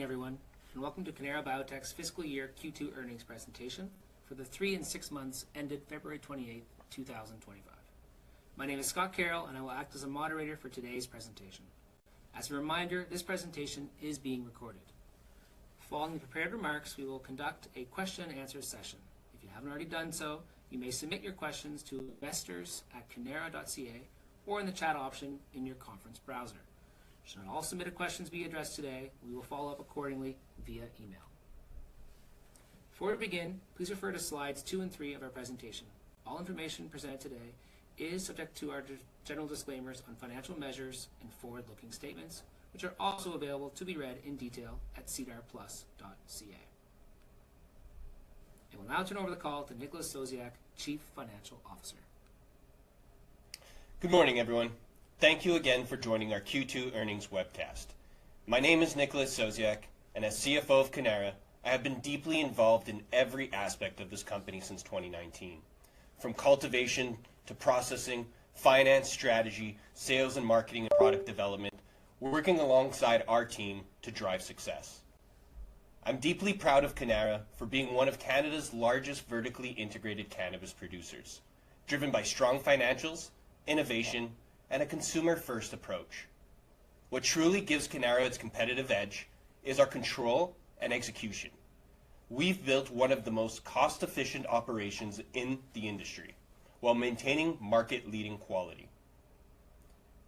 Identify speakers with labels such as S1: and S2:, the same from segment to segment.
S1: Everyone, and welcome to Cannara Biotech's fiscal year Q2 earnings presentation for the 3 and 6 months ended February 28, 2025. My name is Scott Carroll, and I will act as a moderator for today's presentation. As a reminder, this presentation is being recorded. Following the prepared remarks, we will conduct a question and answer session. If you haven't already done so, you may submit your questions to investors@cannara.ca or in the chat option in your conference browser. Should all submitted questions be addressed today, we will follow up accordingly via email. Before we begin, please refer to slides 2 and 3 of our presentation. All information presented today is subject to our general disclaimers on financial measures and forward-looking statements, which are also available to be read in detail at sedarplus.ca. I will now turn over the call to Nicholas Sosiak, Chief Financial Officer.
S2: Good morning, everyone. Thank you again for joining our Q2 earnings webcast. My name is Nicholas Sosiak, and as CFO of Cannara, I have been deeply involved in every aspect of this company since 2019. From cultivation to processing, finance, strategy, sales and marketing, and product development, working alongside our team to drive success. I'm deeply proud of Cannara for being one of Canada's largest vertically integrated cannabis producers, driven by strong financials, innovation, and a consumer-first approach. What truly gives Cannara its competitive edge is our control and execution. We've built one of the most cost-efficient operations in the industry while maintaining market-leading quality.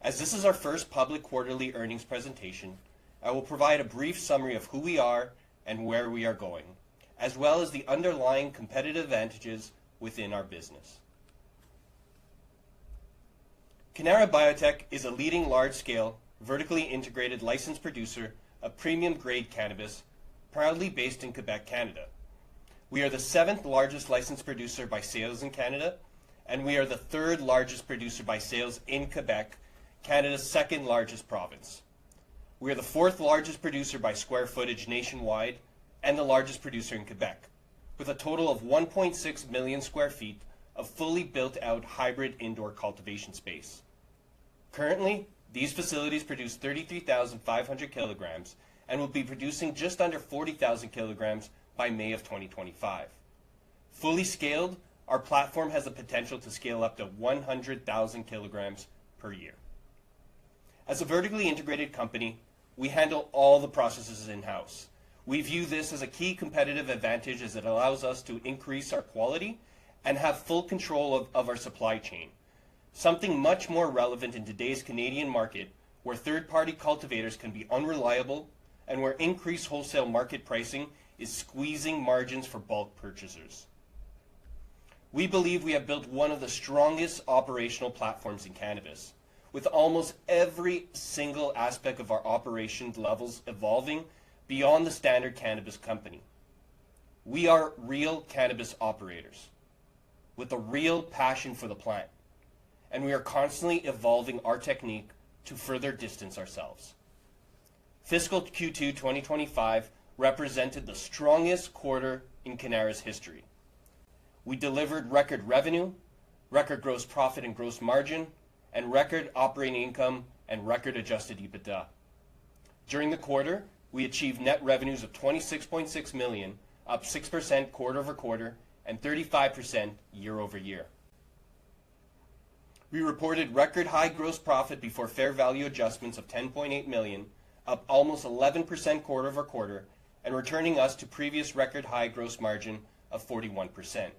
S2: As this is our first public quarterly earnings presentation, I will provide a brief summary of who we are and where we are going, as well as the underlying competitive advantages within our business. Cannara Biotech is a leading large-scale, vertically integrated licensed producer of premium-grade cannabis, proudly based in Quebec, Canada. We are the 7th largest licensed producer by sales in Canada, and we are the 3rd largest producer by sales in Quebec, Canada's 2nd largest province. We are the 4th largest producer by square footage nationwide and the largest producer in Quebec, with a total of 1.6 million square feet of fully built-out hybrid indoor cultivation space. Currently, these facilities produce 33,500 kilograms and will be producing just under 40,000 kilograms by May of 2025. Fully scaled, our platform has the potential to scale up to 100,000 kilograms per year. As a vertically integrated company, we handle all the processes in-house. We view this as a key competitive advantage as it allows us to increase our quality and have full control of our supply chain, something much more relevant in today's Canadian market, where third-party cultivators can be unreliable and where increased wholesale market pricing is squeezing margins for bulk purchasers. We believe we have built one of the strongest operational platforms in cannabis, with almost every single aspect of our operation levels evolving beyond the standard cannabis company. We are real cannabis operators with a real passion for the plant, and we are constantly evolving our technique to further distance ourselves. Fiscal Q2 2025 represented the strongest quarter in Cannara's history. We delivered record revenue, record gross profit and gross margin, and record operating income and record adjusted EBITDA. During the quarter, we achieved net revenues of $26.6 million, up 6% quarter over quarter, and 35% year over year. We reported record high gross profit before fair value adjustments of $10.8 million, up almost 11% quarter over quarter, and returning us to previous record high gross margin of 41%.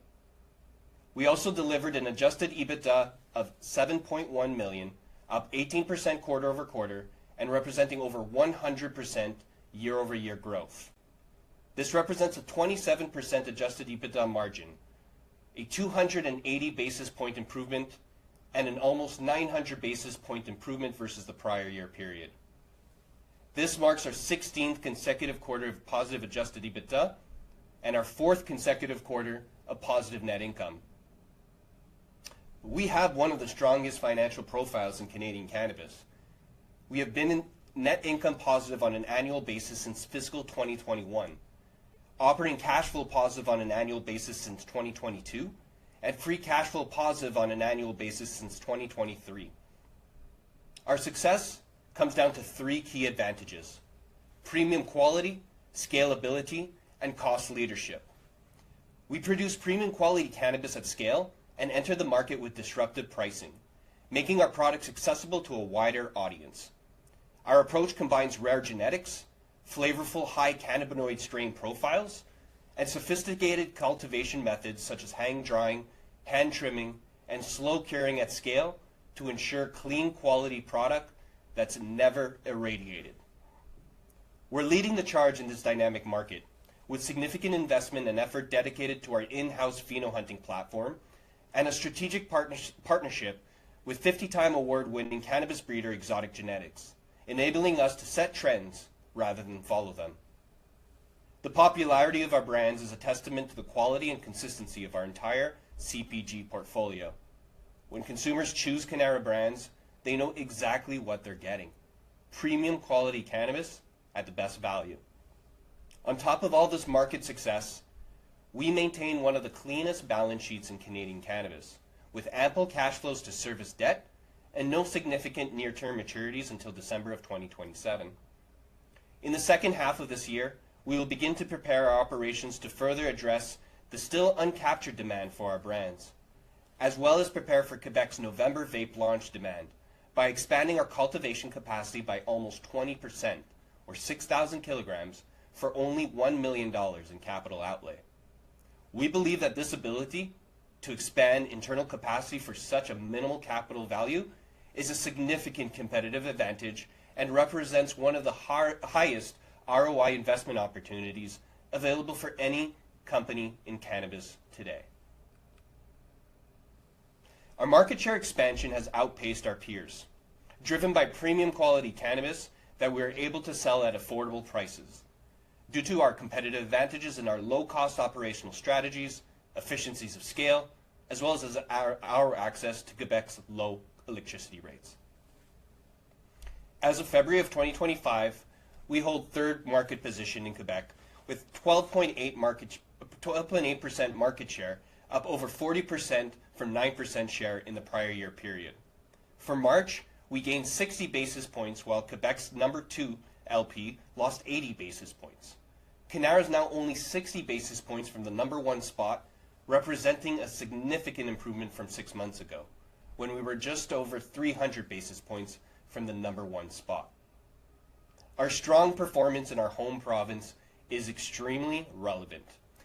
S2: We also delivered an adjusted EBITDA of $7.1 million, up 18% quarter over quarter, and representing over 100% year over year growth. This represents a 27% adjusted EBITDA margin, a 280 basis point improvement, and an almost 900 basis point improvement versus the prior year period. This marks our 16th consecutive quarter of positive adjusted EBITDA and our 4th consecutive quarter of positive net income. We have one of the strongest financial profiles in Canadian cannabis. We have been in net income positive on an annual basis since fiscal 2021, operating cash flow positive on an annual basis since 2022, and free cash flow positive on an annual basis since 2023. Our success comes down to 3 key advantages: premium quality, scalability, and cost leadership. We produce premium quality cannabis at scale and enter the market with disruptive pricing, making our products accessible to a wider audience. Our approach combines rare genetics, flavorful high cannabinoid strain profiles, and sophisticated cultivation methods such as hang drying, hand trimming, and slow curing at scale to ensure clean quality product that's never irradiated. We're leading the charge in this dynamic market with significant investment and effort dedicated to our in-house pheno-hunting platform and a strategic partnership with 50-time award-winning cannabis breeder Exotic Genetics, enabling us to set trends rather than follow them. The popularity of our brands is a testament to the quality and consistency of our entire CPG portfolio. When consumers choose Cannara brands, they know exactly what they're getting. Premium quality cannabis at the best value. On top of all this market success, we maintain one of the cleanest balance sheets in Canadian cannabis, with ample cash flows to service debt and no significant near-term maturities until December of 2027. In the second half of this year, we will begin to prepare our operations to further address the still uncaptured demand for our brands, as well as prepare for Quebec's November vape launch demand by expanding our cultivation capacity by almost 20%, or 6,000 kilograms, for only $1 million in capital outlay. We believe that this ability to expand internal capacity for such a minimal capital value is a significant competitive advantage and represents one of the highest ROI investment opportunities available for any company in cannabis today. Our market share expansion has outpaced our peers, driven by premium quality cannabis that we are able to sell at affordable prices, due to our competitive advantages in our low-cost operational strategies, efficiencies of scale, as well as our access to Quebec's low electricity rates. As of February of 2025, we hold third market position in Quebec with 12.8% market share, up over 40% from 9% share in the prior year period. For March, we gained 60 basis points while Quebec's number 2 LP lost 80 basis points. Cannara is now only 60 basis points from the number 1 spot, representing a significant improvement from 6 months ago, when we were just over 300 basis points from the number 1 spot. Our strong performance in our home province is extremely relevant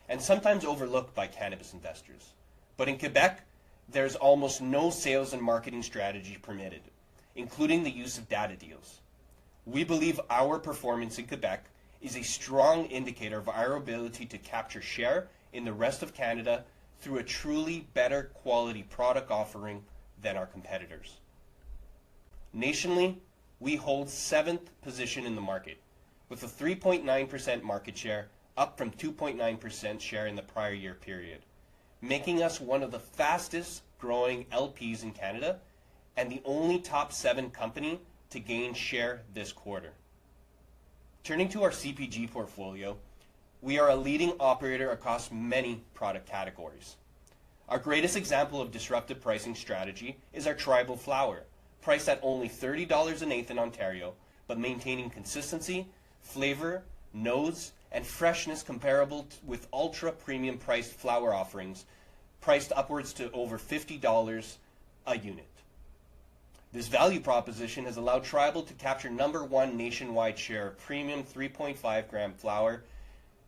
S2: and sometimes overlooked by cannabis investors. But in Quebec, there's almost no sales and marketing strategy permitted, including the use of data deals. We believe our performance in Quebec is a strong indicator of our ability to capture share in the rest of Canada through a truly better quality product offering than our competitors. Nationally, we hold 7th position in the market, with a 3.9% market share, up from 2.9% share in the prior year period, making us one of the fastest growing LPs in Canada and the only top 7 company to gain share this quarter. Turning to our CPG portfolio, we are a leading operator across many product categories. Our greatest example of disruptive pricing strategy is our Tribal flower, priced at only $30 an eighth in Ontario, but maintaining consistency, flavor, nose, and freshness comparable with ultra-premium priced flower offerings, priced upwards to over $50 a unit. This value proposition has allowed Tribal to capture number 1 nationwide share of premium 3.5 gram flower,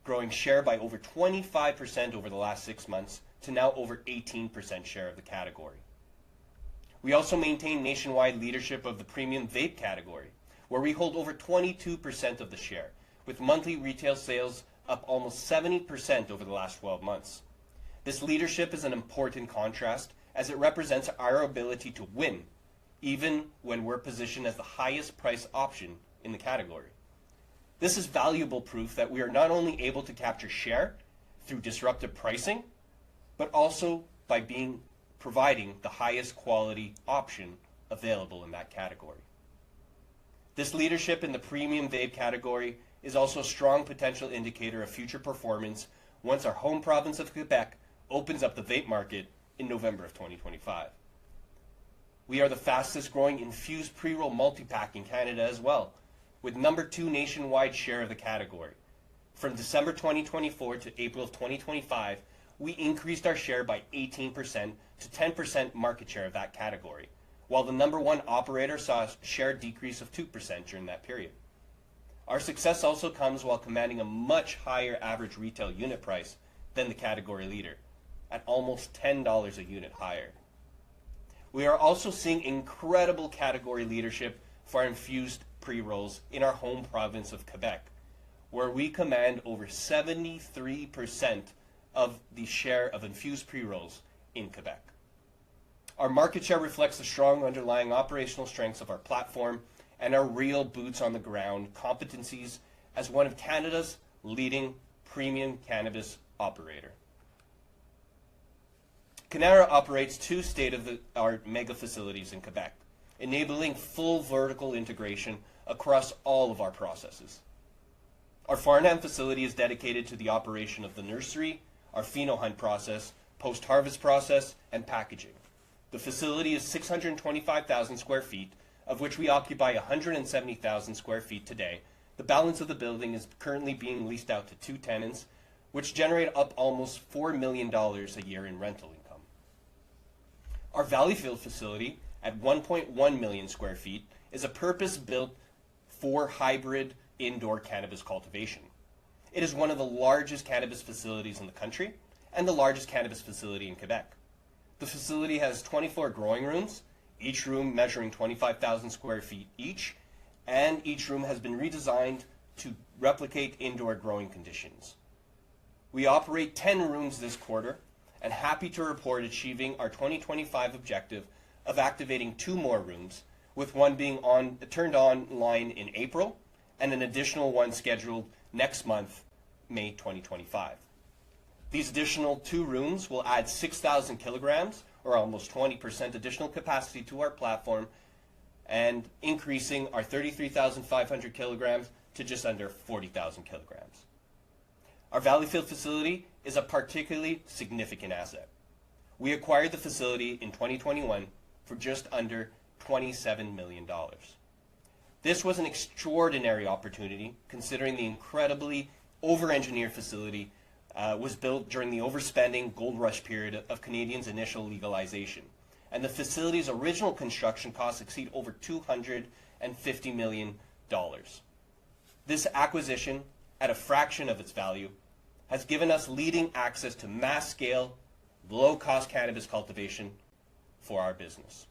S2: growing share by over 25% over the last 6 months to now over 18% share of the category. We also maintain nationwide leadership of the premium vape category, where we hold over 22% of the share, with monthly retail sales up almost 70% over the last 12 months. This leadership is an important contrast as it represents our ability to win, even when we're positioned as the highest price option in the category. This is valuable proof that we are not only able to capture share through disruptive pricing, but also by providing the highest quality option available in that category. This leadership in the premium vape category is also a strong potential indicator of future performance once our home province of Quebec opens up the vape market in November of 2025. We are the fastest growing infused pre-roll multi-pack in Canada as well, with number 2 nationwide share of the category. From December 2024 to April of 2025, we increased our share by 18% to 10% market share of that category, while the number 1 operator saw a share decrease of 2% during that period. Our success also comes while commanding a much higher average retail unit price than the category leader, at almost $10 a unit higher. We are also seeing incredible category leadership for our infused pre-rolls in our home province of Quebec, where we command over 73% of the share of infused pre-rolls in Quebec. Our market share reflects the strong underlying operational strengths of our platform and our real boots on the ground competencies as one of Canada's leading premium cannabis operator. Cannara operates 2 state-of-the-art mega facilities in Quebec, enabling full vertical integration across all of our processes. Our Farnham facility is dedicated to the operation of the nursery, our pheno hunt process, post-harvest process, and packaging. The facility is 625,000 square feet, of which we occupy 170,000 square feet today. The balance of the building is currently being leased out to 2 tenants, which generate up almost $4 million a year in rental income. Our Valleyfield facility, at 1.1 million square feet, is a purpose-built for hybrid indoor cannabis cultivation. It is one of the largest cannabis facilities in the country and the largest cannabis facility in Quebec. The facility has 24 growing rooms, each room measuring 25,000 square feet each, and each room has been redesigned to replicate indoor growing conditions. We operate 10 rooms this quarter and happy to report achieving our 2025 objective of activating 2 more rooms, with one being turned online in April and an additional one scheduled next month, May 2025. These additional 2 rooms will add 6,000 kilograms, or almost 20% additional capacity to our platform, and increasing our 33,500 kilograms to just under 40,000 kilograms. Our Valleyfield facility is a particularly significant asset. We acquired the facility in 2021 for just under $27 million. This was an extraordinary opportunity, considering the incredibly over-engineered facility was built during the overspending gold rush period of Canadians' initial legalization, and the facility's original construction costs exceed over $250 million. This acquisition, at a fraction of its value, has given us leading access to mass-scale, low-cost cannabis cultivation for our business.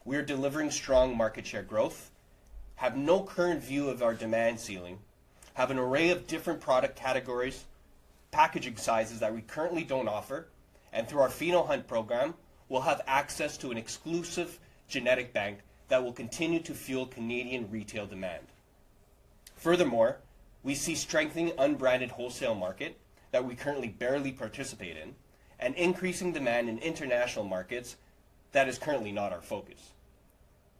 S2: We are delivering strong market share growth, have no current view of our demand ceiling, have an array of different product categories, packaging sizes that we currently don't offer, and through our pheno hunt program, we'll have access to an exclusive genetic bank that will continue to fuel Canadian retail demand. Furthermore, we see strengthening unbranded wholesale market that we currently barely participate in, and increasing demand in international markets that is currently not our focus.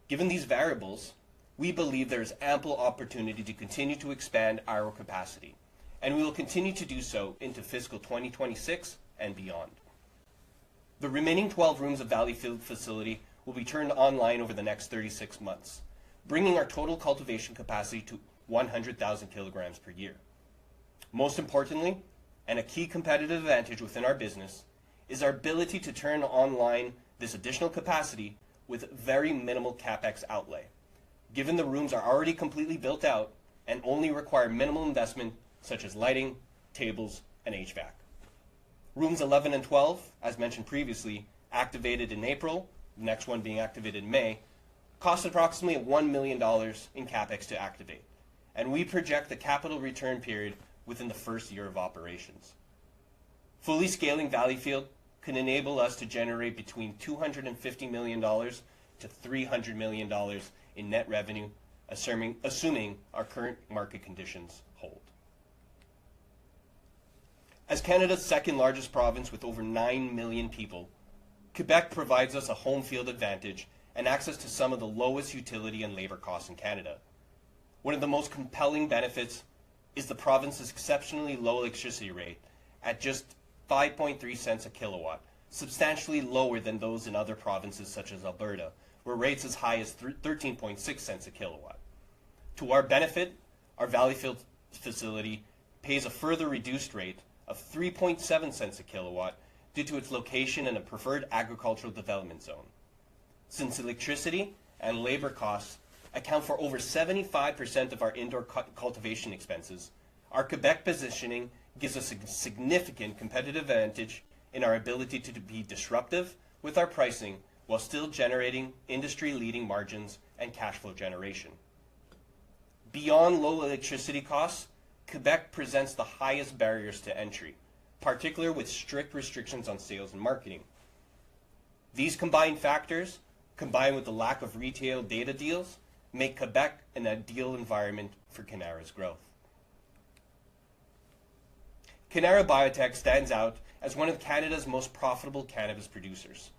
S2: Given these variables, we believe there is ample opportunity to continue to expand our capacity, and we will continue to do so into fiscal 2026 and beyond. The remaining 12 rooms of Valleyfield facility will be turned online over the next 36 months, bringing our total cultivation capacity to 100,000 kilograms per year. Most importantly, and a key competitive advantage within our business, is our ability to turn online this additional capacity with very minimal capex outlay, given the rooms are already completely built out and only require minimal investment such as lighting, tables, and HVAC. Rooms 11 and 12, as mentioned previously, activated in April, the next one being activated in May, cost approximately $1 million in capex to activate, and we project the capital return period within the first year of operations. Fully scaling Valleyfield can enable us to generate between $250 million to $300 million in net revenue, assuming our current market conditions hold. As Canada's second largest province with over 9 million people, Quebec provides us a home field advantage and access to some of the lowest utility and labor costs in Canada. One of the most compelling benefits is the province's exceptionally low electricity rate at just 5.3 cents a kilowatt, substantially lower than those in other provinces such as Alberta, were rates as high as 13.6 cents a kilowatt. To our benefit, our Valleyfield facility pays a further reduced rate of 3.7 cents a kilowatt due to its location in a preferred agricultural development zone. Since electricity and labor costs account for over 75% of our indoor cultivation expenses, our Quebec positioning gives us a significant competitive advantage in our ability to be disruptive with our pricing while still generating industry-leading margins and cash flow generation. Beyond low electricity costs, Quebec presents the highest barriers to entry, particularly with strict restrictions on sales and marketing. These combined factors, combined with the lack of retail data deals, make Quebec an ideal environment for Cannara's growth. Cannara Biotech stands out as one of Canada's most profitable cannabis producers.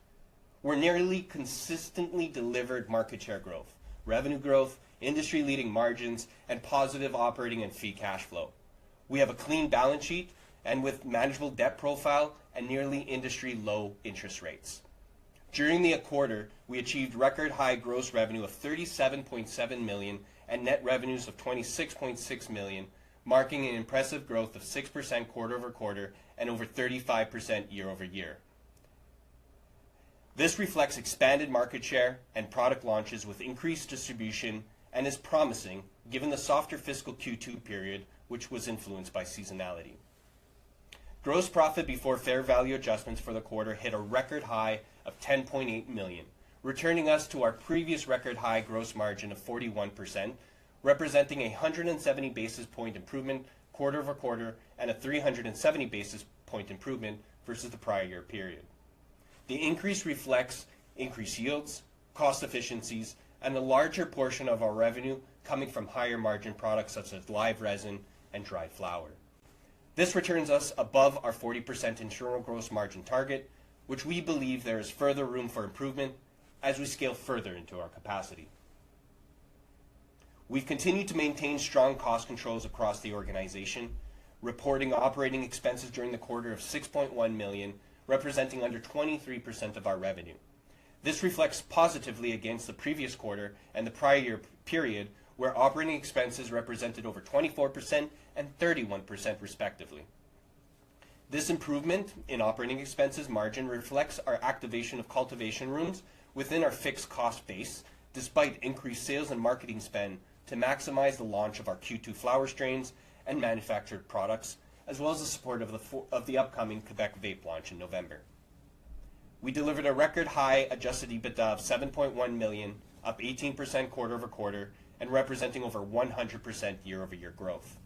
S2: We're nearly consistently delivered market share growth, revenue growth, industry-leading margins, and positive operating and free cash flow. We have a clean balance sheet and with manageable debt profile and nearly industry-low interest rates. During the quarter, we achieved record high gross revenue of $37.7 million and net revenues of $26.6 million, marking an impressive growth of 6% quarter over quarter and over 35% year over year. This reflects expanded market share and product launches with increased distribution and is promising given the softer fiscal Q2 period, which was influenced by seasonality. Gross profit before fair value adjustments for the quarter hit a record high of $10.8 million, returning us to our previous record high gross margin of 41%, representing a 170 basis point improvement quarter over quarter and a 370 basis point improvement versus the prior year period. The increase reflects increased yields, cost efficiencies, and a larger portion of our revenue coming from higher margin products such as live resin and dried flower. This returns us above our 40% internal gross margin target, which we believe there is further room for improvement as we scale further into our capacity. We've continued to maintain strong cost controls across the organization, reporting operating expenses during the quarter of $6.1 million, representing under 23% of our revenue. This reflects positively against the previous quarter and the prior year period, where operating expenses represented over 24% and 31% respectively. This improvement in operating expenses margin reflects our activation of cultivation rooms within our fixed cost base, despite increased sales and marketing spend to maximize the launch of our Q2 flower strains and manufactured products, as well as the support of the upcoming Quebec vape launch in November. We delivered a record high adjusted EBITDA of $7.1 million, up 18% quarter over quarter, and representing over 100% year over year growth.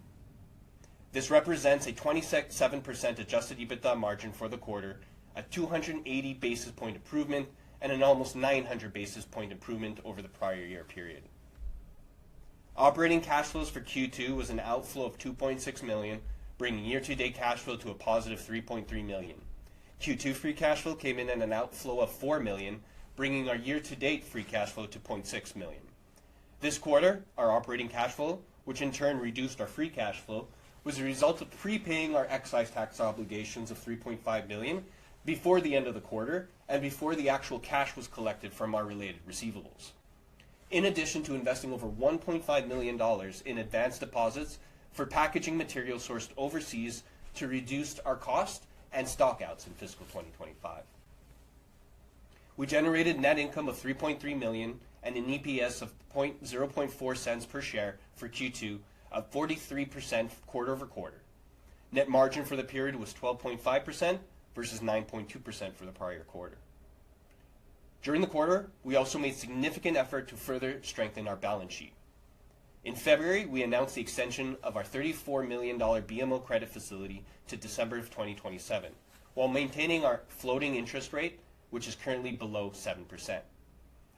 S2: This represents a 27% adjusted EBITDA margin for the quarter, a 280 basis point improvement, and an almost 900 basis point improvement over the prior year period. Operating cash flows for Q2 was an outflow of $2.6 million, bringing year-to-date cash flow to a positive $3.3 million. Q2 free cash flow came in at an outflow of $4 million, bringing our year-to-date free cash flow to $0.6 million. This quarter, our operating cash flow, which in turn reduced our free cash flow, was a result of prepaying our excise tax obligations of $3.5 million before the end of the quarter and before the actual cash was collected from our related receivables. In addition to investing over $1.5 million in advanced deposits for packaging materials sourced overseas to reduce our cost and stockouts in fiscal 2025. We generated net income of $3.3 million and an EPS of 0.4 cents per share for Q2, up 43% quarter over quarter. Net margin for the period was 12.5% versus 9.2% for the prior quarter. During the quarter, we also made significant effort to further strengthen our balance sheet. In February, we announced the extension of our $34 million BMO credit facility to December of 2027, while maintaining our floating interest rate, which is currently below 7%.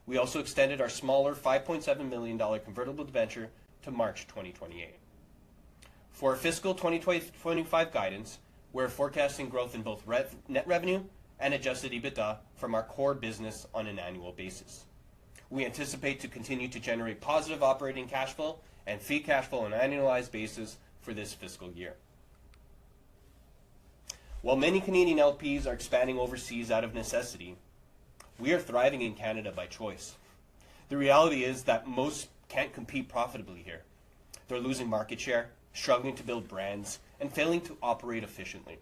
S2: We also extended our smaller $5.7 million convertible debenture to March 2028. For our fiscal 2025 guidance, we're forecasting growth in both net revenue and adjusted EBITDA from our core business on an annual basis. We anticipate to continue to generate positive operating cash flow and free cash flow on an annualized basis for this fiscal year. While many Canadian LPs are expanding overseas out of necessity, we are thriving in Canada by choice. The reality is that most can't compete profitably here. They're losing market share, struggling to build brands, and failing to operate efficiently.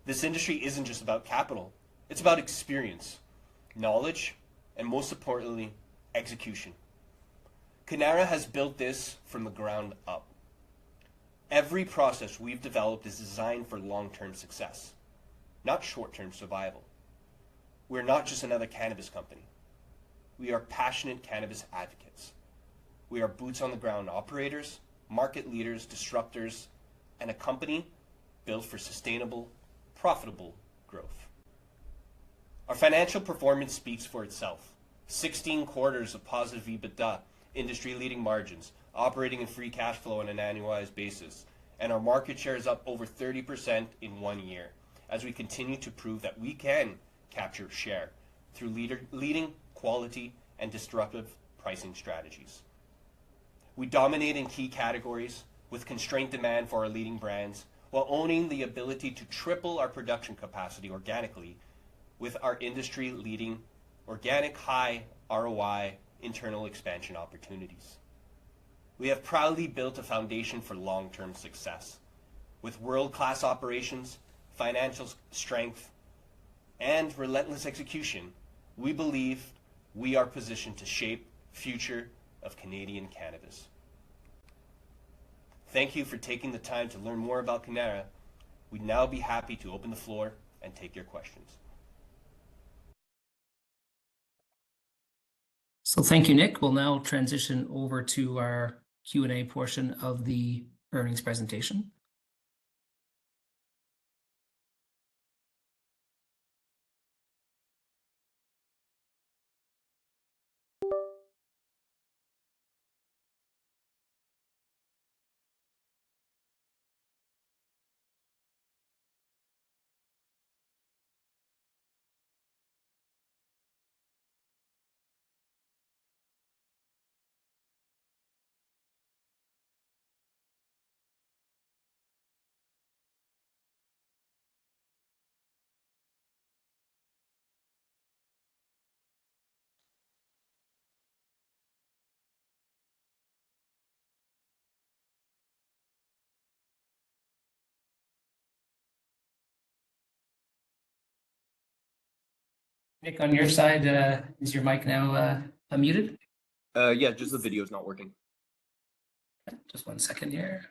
S2: This industry isn't just about capital, it's about experience, knowledge, and most importantly, execution. Cannara has built this from the ground up. Every process we've developed is designed for long-term success, not short-term survival. We're not just another cannabis company. We are passionate cannabis advocates. We are boots-on-the-ground operators, market leaders, disruptors, and a company built for sustainable, profitable growth. Our financial performance speaks for itself. 16 quarters of positive EBITDA, industry-leading margins, operating and free cash flow on an annualized basis, and our market share is up over 30% in 1 year, as we continue to prove that we can capture share through leading quality and disruptive pricing strategies. We dominate in key categories with constrained demand for our leading brands, while owning the ability to triple our production capacity organically with our industry-leading organic high ROI internal expansion opportunities. We have proudly built a foundation for long-term success. With world-class operations, financial strength, and relentless execution, we believe we are positioned to shape future of Canadian cannabis. Thank you for taking the time to learn more about Cannara. We'd now be happy to open the floor and take your questions.
S1: So thank you, Nick. We'll now transition over to our Q&A portion of the earnings presentation. Nick, on your side, is your mic now unmuted?
S2: Yeah, just the video is not working.
S1: Just 1 second here.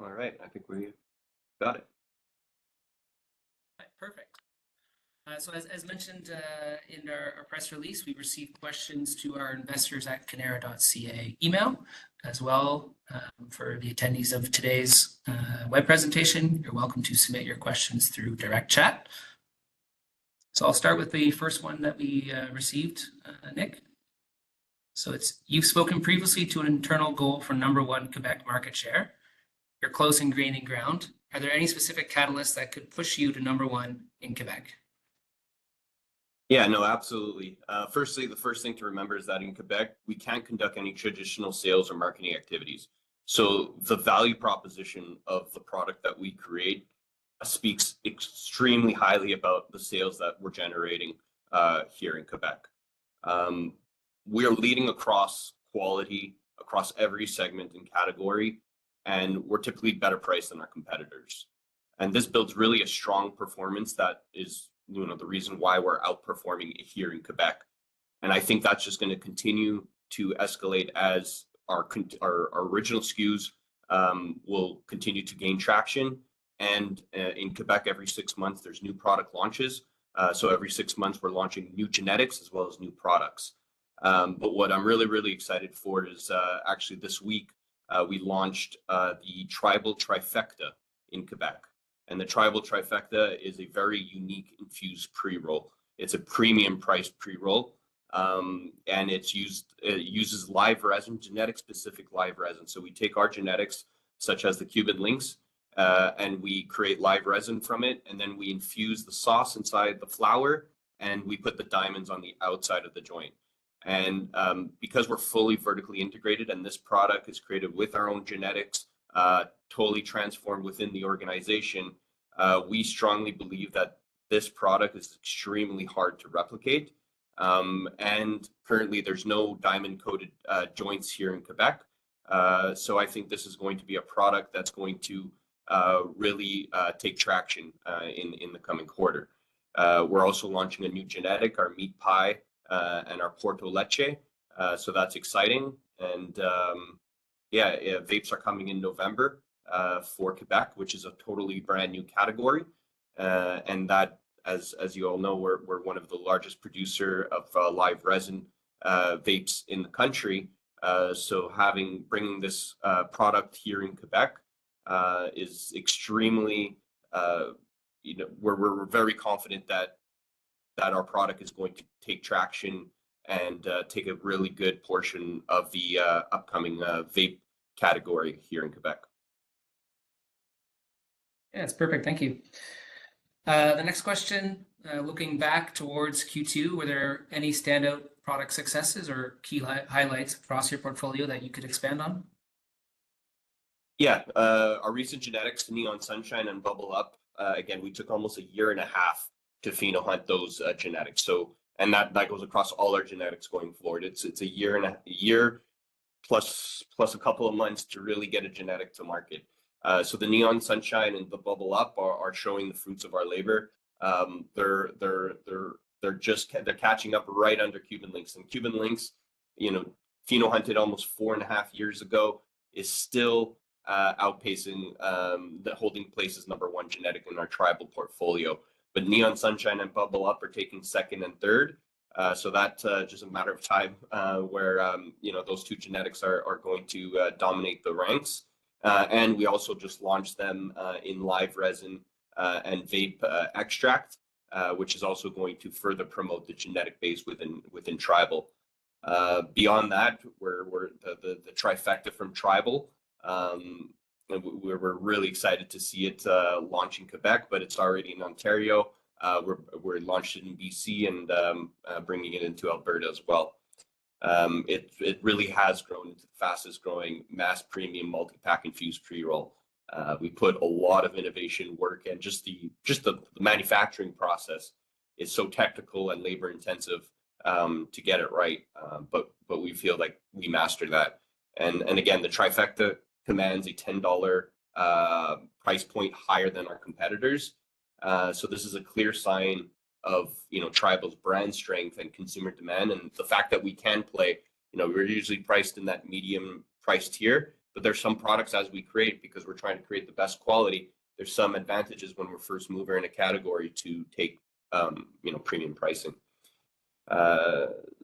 S2: All right, I think we got it.
S1: Perfect. So as mentioned in our press release, we received questions to our investors@cannara.ca email as well. For the attendees of today's web presentation, you're welcome to submit your questions through direct chat. So I'll start with the first one that we received, Nick. So you've spoken previously to an internal goal for #1 Quebec market share. You're close and gaining ground. Are there any specific catalysts that could push you to #1 in Quebec?
S3: Yeah, no, absolutely. Firstly, the first thing to remember is that in Quebec, we can't conduct any traditional sales or marketing activities. So the value proposition of the product that we create speaks extremely highly about the sales that we're generating here in Quebec. We are leading across quality, across every segment and category, and we're typically better priced than our competitors. And this builds really a strong performance that is, the reason why we're outperforming here in Quebec. And I think that's just going to continue to escalate as our original SKUs will continue to gain traction. And in Quebec, every 6 months, there's new product launches. So every 6 months, we're launching new genetics as well as new products. But what I'm really, really excited for is actually this week, we launched the Tribal Trifecta in Quebec. And the Tribal Trifecta is a very unique infused pre-roll. It's a premium priced pre-roll, and it uses live resin, genetic specific live resin. So we take our genetics, such as the Cuban links, and we create live resin from it, and then we infuse the sauce inside the flour, and we put the diamonds on the outside of the joint. And because we're fully vertically integrated, and this product is created with our own genetics, totally transformed within the organization, we strongly believe that this product is extremely hard to replicate. And currently, there's no diamond-coated joints here in Quebec. So I think this is going to be a product that's going to really take traction in the coming quarter. We're also launching a new genetic, our meat pie and our Porto Leche. So that's exciting. And vapes are coming in November for Quebec, which is a totally brand new category. And that, as you all know, we're one of the largest producer of live resin vapes in the country. So bringing this product here in Quebec is extremely, we're very confident that our product is going to take traction and take a really good portion of the upcoming vape category here in Quebec.
S1: Yeah, it's perfect. Thank you. The next question, looking back towards Q2, were there any standout product successes or key highlights across your portfolio that you could expand on?
S3: Yeah, our recent genetics, Neon Sunshine and Bubble Up, again, we took almost a year and a half to pheno hunt those genetics. So, and that goes across all our genetics going forward. It's a year plus a couple of months to really get a genetic to market. So the Neon Sunshine and the Bubble Up are showing the fruits of our labor. They're catching up right under Cuban Links, and Cuban Links, pheno hunted almost 4.5 years ago, is still outpacing the holding place as #1 genetic in our tribal portfolio. But Neon Sunshine and Bubble Up are taking second and third. So that's just a matter of time where those two genetics are going to dominate the ranks. And we also just launched them in live resin and vape extract, which is also going to further promote the genetic base within tribal. Beyond that, we're the trifecta from tribal. We're really excited to see it launch in Quebec, but it's already in Ontario. We're launched it in BC and bringing it into Alberta as well. It really has grown into the fastest growing mass premium multi-pack infused pre-roll. We put a lot of innovation work, and just the manufacturing process is so technical and labor intensive to get it right. But we feel like we mastered that. And again, the trifecta commands a $10 price point higher than our competitors. So this is a clear sign of tribal's brand strength and consumer demand, and the fact that we can play. We're usually priced in that medium price tier, but there's some products as we create, because we're trying to create the best quality, there's some advantages when we're first mover in a category to take premium pricing.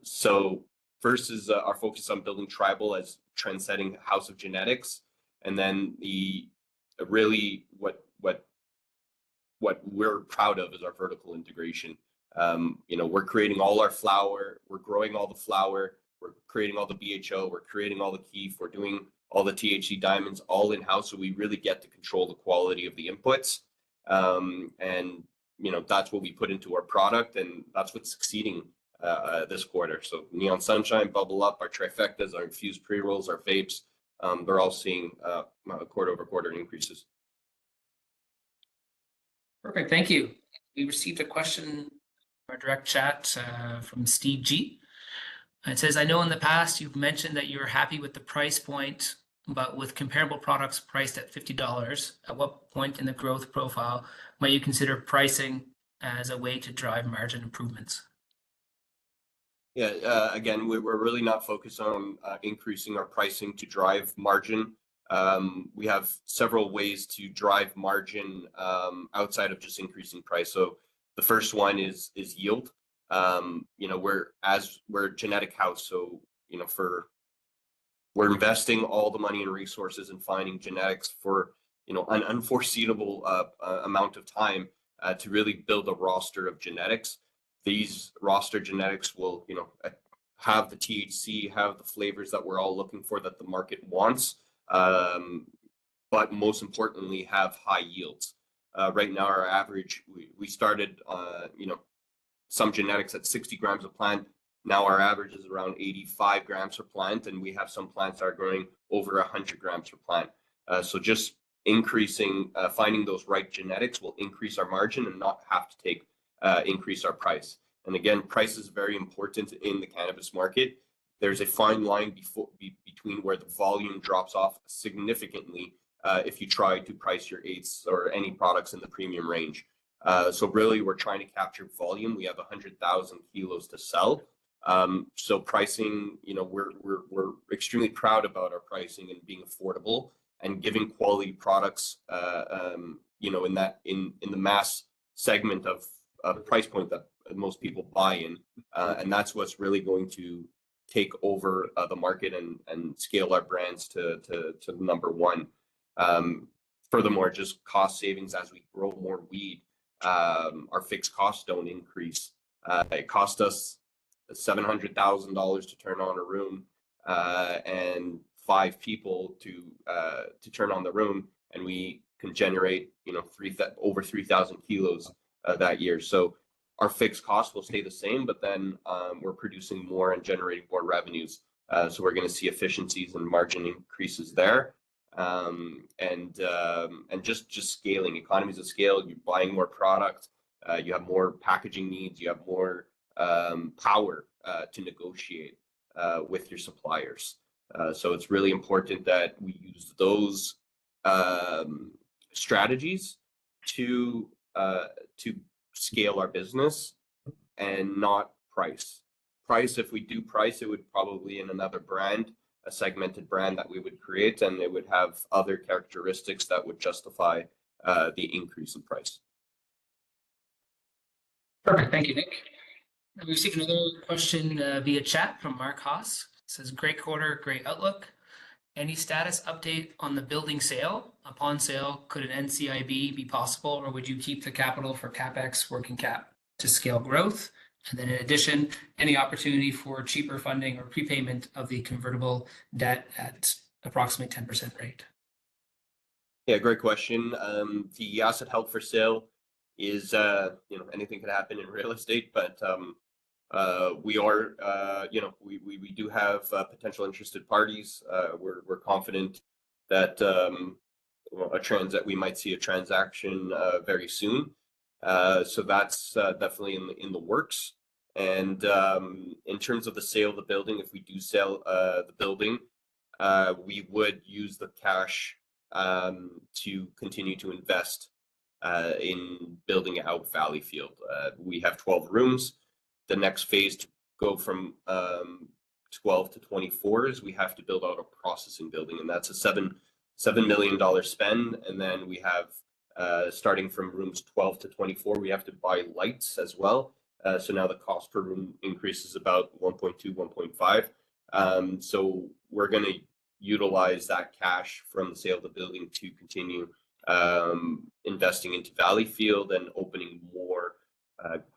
S3: So first is our focus on building tribal as trendsetting house of genetics, and then what we're proud of is our vertical integration. We're creating all our flour, we're growing all the flour, we're creating all the BHO, we're creating all the keef, we're doing all the THC diamonds all in-house, so we really get to control the quality of the inputs. And that's what we put into our product, and that's what's succeeding this quarter. So Neon Sunshine, Bubble Up, our trifectas, our infused pre-rolls, our vapes, they're all seeing quarter-over-quarter increases.
S1: Perfect, thank you. We received a question in our direct chat from Steve G. It says, I know in the past you've mentioned that you're happy with the price point, but with comparable products priced at $50, at what point in the growth profile might you consider pricing as a way to drive margin improvements?
S3: Yeah, again, we're really not focused on increasing our pricing to drive margin. We have several ways to drive margin outside of just increasing price. So the first one is yield. We're a genetic house, so we're investing all the money and resources in finding genetics for an unforeseeable amount of time to really build a roster of genetics. These roster genetics will have the THC, have the flavors that we're all looking for, that the market wants. but most importantly, have high yields. Right now, our average, we started, some genetics at 60 grams a plant. Now our average is around 85 grams per plant, and we have some plants that are growing over 100 grams per plant. So just increasing, finding those right genetics will increase our margin and not have to increase our price. And again, price is very important in the cannabis market. There's a fine line between where the volume drops off significantly if you try to price your eighths or any products in the premium range. So really, we're trying to capture volume. We have 100,000 kilos to sell. So pricing, we're extremely proud about our pricing and being affordable and giving quality products, in the mass segment of price point that most people buy in, and that's what's really going to take over the market and scale our brands to number one. Furthermore, just cost savings as we grow more weed. Our fixed costs don't increase. It cost us $700,000 to turn on a room and 5 people to turn on the room, and we can generate over 3,000 kilos that year. So our fixed costs will stay the same, but then we're producing more and generating more revenues. So we're going to see efficiencies and margin increases there. And just scaling, economies of scale. You're buying more product, you have more packaging needs, you have more power to negotiate with your suppliers. So it's really important that we use those strategies to scale our business and not price. If we do price, it would probably in another brand, a segmented brand that we would create, and it would have other characteristics that would justify the increase in price.
S1: Perfect. Thank you, Nick. We received another question via chat from Mark Haas. It says, great quarter, great outlook. Any status update on the building sale? Upon sale, could an NCIB be possible, or would you keep the capital for CapEx working cap to scale growth? And then in addition, any opportunity for cheaper funding or prepayment of the convertible debt at approximately 10% rate?
S3: Yeah, great question. The asset held for sale is, anything could happen in real estate, but we are, we do have potential interested parties. We're confident that that we might see a transaction very soon. So that's definitely in the works. And in terms of the sale of the building, if we do sell the building, we would use the cash to continue to invest in building out Valleyfield. We have 12 rooms. The next phase to go from 12 to 24 is we have to build out a processing building, and that's a $7 million spend. And then we have, starting from rooms 12 to 24, we have to buy lights as well. So now the cost per room increases about 1.2, 1.5. So we're going to utilize that cash from the sale of the building to continue investing into Valleyfield and opening more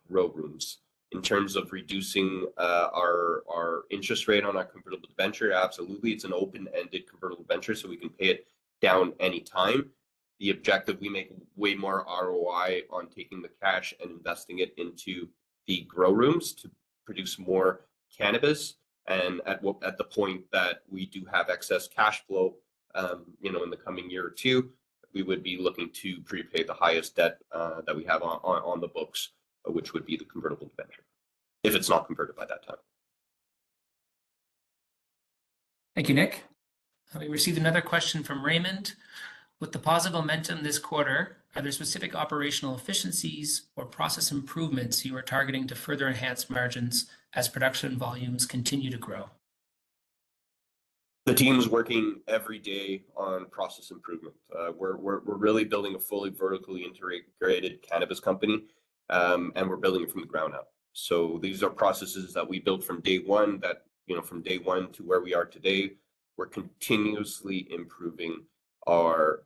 S3: grow rooms. In terms of reducing our interest rate on our convertible debenture, absolutely. It's an open-ended convertible debenture, so we can pay it down anytime. The objective, we make way more ROI on taking the cash and investing it into the grow rooms to produce more cannabis. And at the point that we do have excess cash flow, in the coming year or two, we would be looking to prepay the highest debt that we have on the books, which would be the convertible debenture, if it's not converted by that time.
S1: Thank you, Nick. We received another question from Raymond. With the positive momentum this quarter, are there specific operational efficiencies or process improvements you are targeting to further enhance margins as production volumes continue to grow?
S3: The team's working every day on process improvement. We're really building a fully vertically integrated cannabis company, and we're building it from the ground up. So these are processes that we built from day one, from day one to where we are today. We're continuously improving our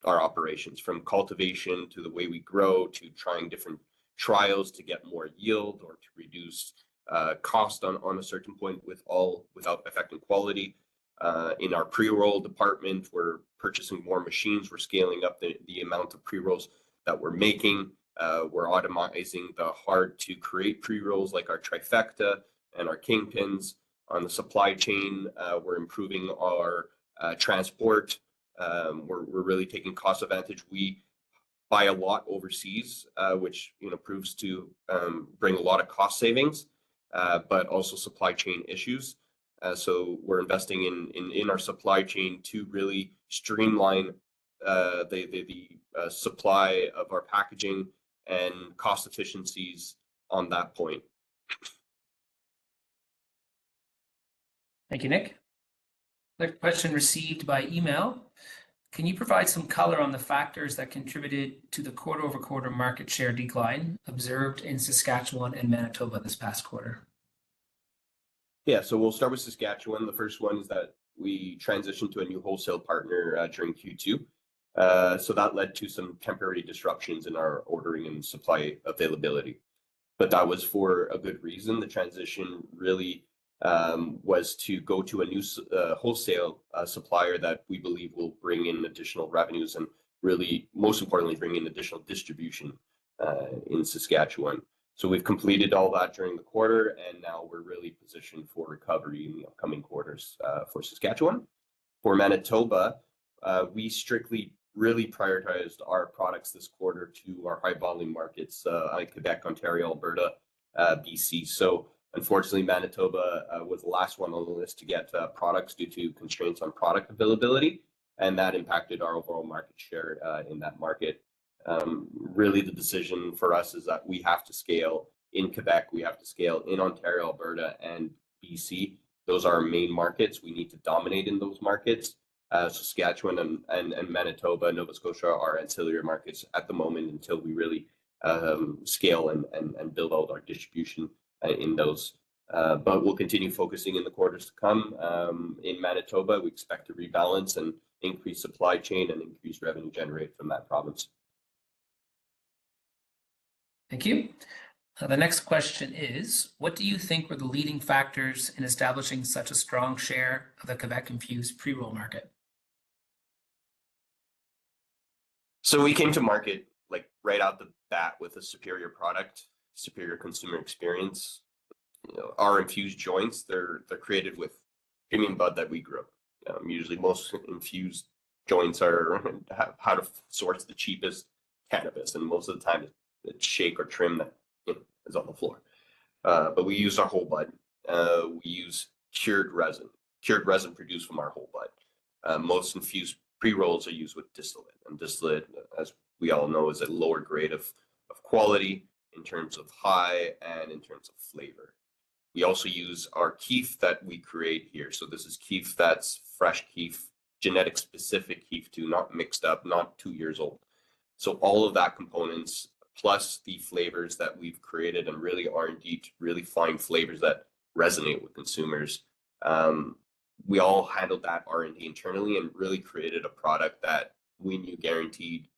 S3: operations, from cultivation to the way we grow, to trying different trials to get more yield or to reduce cost on a certain point without affecting quality. In our pre-roll department, we're purchasing more machines. We're scaling up the amount of pre-rolls that we're making. We're automizing the hard to create pre-rolls like our trifecta and our kingpins. On the supply chain, we're improving our transport. We're really taking cost advantage. We buy a lot overseas, which proves to bring a lot of cost savings, but also supply chain issues. So we're investing in our supply chain to really streamline the supply of our packaging and cost efficiencies on that point.
S1: Thank you, Nick. Another question received by email. Can you provide some color on the factors that contributed to the quarter-over-quarter market share decline observed in Saskatchewan and Manitoba this past quarter?
S3: Yeah, so we'll start with Saskatchewan. The first one is that we transitioned to a new wholesale partner during Q2. So that led to some temporary disruptions in our ordering and supply availability. But that was for a good reason. The transition really was to go to a new wholesale supplier that we believe will bring in additional revenues and really, most importantly, bring in additional distribution in Saskatchewan. So we've completed all that during the quarter, and now we're really positioned for recovery in the upcoming quarters for Saskatchewan. For Manitoba, we strictly really prioritized our products this quarter to our high volume markets like Quebec, Ontario, Alberta, BC. So unfortunately, Manitoba was the last one on the list to get products due to constraints on product availability, and that impacted our overall market share in that market. Really, the decision for us is that we have to scale in Quebec, we have to scale in Ontario, Alberta, and BC. Those are our main markets. We need to dominate in those markets. Saskatchewan and Manitoba, Nova Scotia are ancillary markets at the moment until we really scale and build out our distribution in those. But we'll continue focusing in the quarters to come. In Manitoba, we expect to rebalance and increase supply chain and increase revenue generated from that province.
S1: Thank you. The next question is, what do you think were the leading factors in establishing such a strong share of the Quebec infused pre-roll market?
S3: So we came to market like right out the bat with a superior product, superior consumer experience. Our infused joints, they're created with premium bud that we grew. Usually most infused joints are how to source the cheapest cannabis, and most of the time it's shake or trim that is on the floor. But we use our whole bud. We use cured resin produced from our whole bud. Most infused pre-rolls are used with distillate, and distillate, as we all know, is a lower grade of quality in terms of high and in terms of flavor. We also use our keef that we create here. So this is keef that's fresh keef, genetic specific keef too, not mixed up, not 2 years old. So all of that components, plus the flavors that we've created and really R&D to really find flavors that resonate with consumers. We all handled that R&D internally and really created a product that we knew guaranteed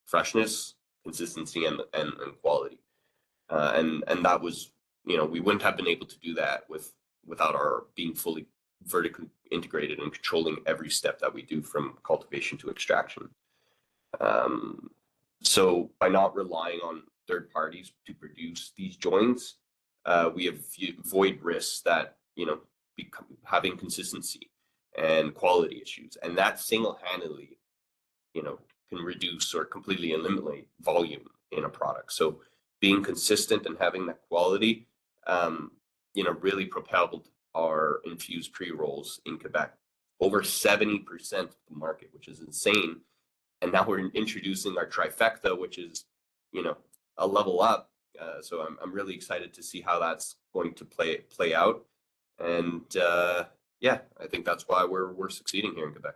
S3: freshness, consistency, and quality. And that was, we wouldn't have been able to do that without our being fully vertically integrated and controlling every step that we do from cultivation to extraction. So by not relying on third parties to produce these joints, we avoid risks that, having consistency and quality issues. And that single-handedly, can reduce or completely eliminate volume in a product. So being consistent and having that quality, really propelled our infused pre-rolls in Quebec. Over 70% of the market, which is insane. And now we're introducing our trifecta, which is, a level up. So I'm really excited to see how that's going to play out. And I think that's why we're succeeding here in Quebec.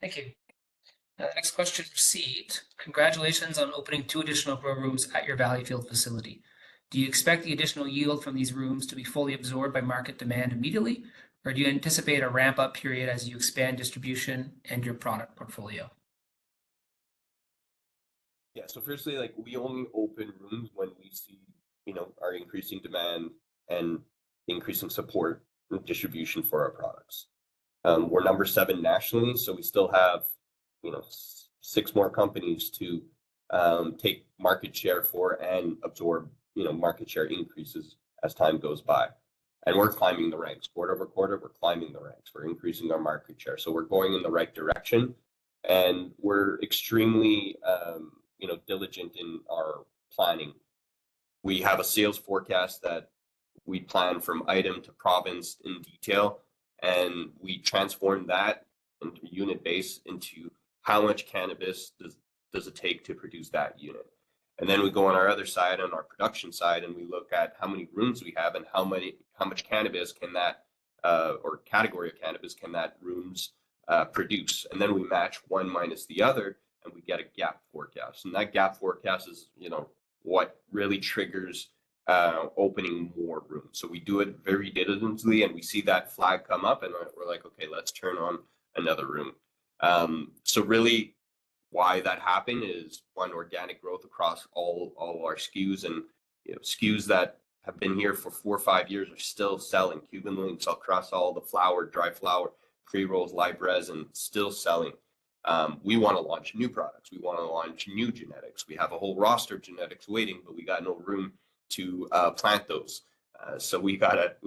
S1: Thank you. The next question received. Congratulations on opening 2 additional grow rooms at your Valleyfield facility. Do you expect the additional yield from these rooms to be fully absorbed by market demand immediately, or do you anticipate a ramp-up period as you expand distribution and your product portfolio?
S3: Yeah, so firstly, we only open rooms when we see, our increasing demand and increasing support distribution for our products. We're number 7 nationally, so we still have, 6 more companies to take market share for and absorb, market share increases as time goes by. And we're climbing the ranks quarter over quarter. We're climbing the ranks. We're increasing our market share. So we're going in the right direction, and we're extremely, diligent in our planning. We have a sales forecast that we plan from item to province in detail, and we transform that into unit base into how much cannabis does it take to produce that unit. And then we go on our other side, on our production side, and we look at how many rooms we have and how much cannabis can that or category of cannabis can that rooms produce. And then we match one minus the other, and we get a gap forecast. And that gap forecast is, what really triggers opening more rooms. So we do it very diligently, and we see that flag come up, and we're like, okay, let's turn on another room. So really, why that happened is, one, organic growth across all our SKUs, and SKUs that have been here for 4 or 5 years are still selling. Cuban links across all the flower, dry flower, pre-rolls, live resin, still selling. We want to launch new products. We want to launch new genetics. We have a whole roster of genetics waiting, but we got no room to plant those. So we gotta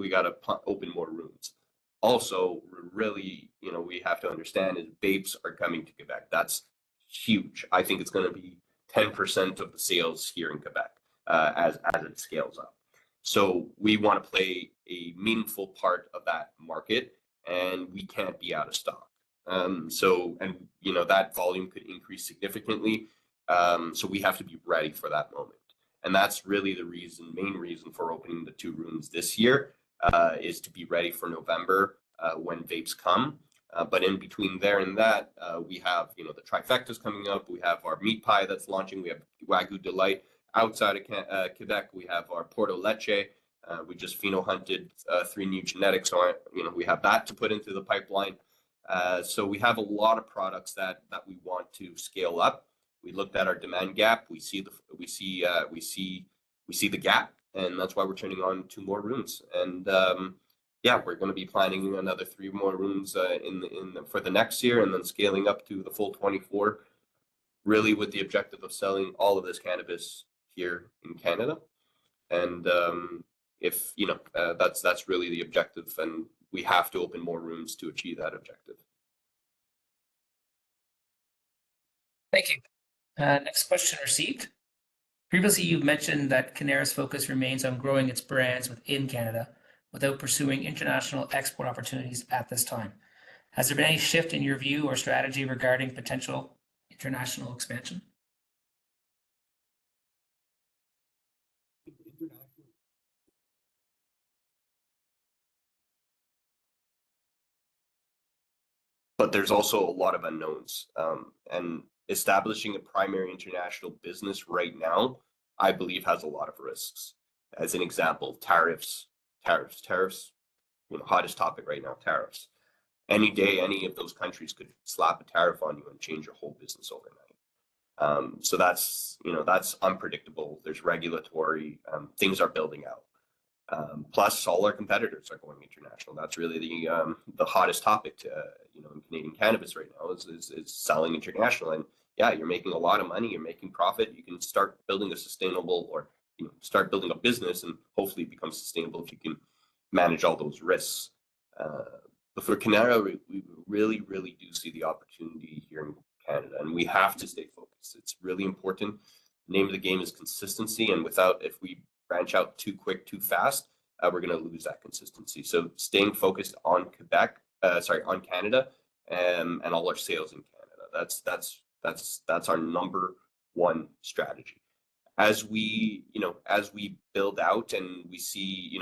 S3: open more rooms. Also, really, we have to understand is vapes are coming to Quebec. That's huge. I think it's going to be 10% of the sales here in Quebec as it scales up. So we want to play a meaningful part of that market, and we can't be out of stock. That volume could increase significantly. So we have to be ready for that moment. And that's really the main reason for opening the 2 rooms this year, is to be ready for November when vapes come. But in between there and that, we have, the trifectas coming up. We have our meat pie that's launching. We have Wagyu Delight outside of Quebec. We have our Porto Leche. We just pheno hunted 3 new genetics. So, we have that to put into the pipeline. So we have a lot of products that we want to scale up. We looked at our demand gap. We see the gap, and that's why we're turning on 2 more rooms. And we're going to be planning another 3 more rooms for the next year, and then scaling up to the full 24, really with the objective of selling all of this cannabis here in Canada. And that's really the objective, and we have to open more rooms to achieve that objective.
S1: Thank you. Next question received. Previously, you've mentioned that Cannara's focus remains on growing its brands within Canada without pursuing international export opportunities at this time. Has there been any shift in your view or strategy regarding potential international expansion?
S3: But there's also a lot of unknowns. And establishing a primary international business right now, I believe, has a lot of risks. As an example, tariffs, hottest topic right now, tariffs. Any day, any of those countries could slap a tariff on you and change your whole business overnight. So that's unpredictable. There's regulatory, things are building out. Plus, all our competitors are going international. That's really the hottest topic in Canadian cannabis right now is selling international. And yeah, you're making a lot of money. You're making profit. You can start building a sustainable, or start building a business, and hopefully become sustainable if you can manage all those risks. But for Cannara, we really, really do see the opportunity here in Canada, and we have to stay focused. It's really important. The name of the game is consistency, and if we branch out too quick, too fast, we're going to lose that consistency. So staying focused on on Canada, and all our sales in Canada. That's our number 1 strategy. As we build out, and we see,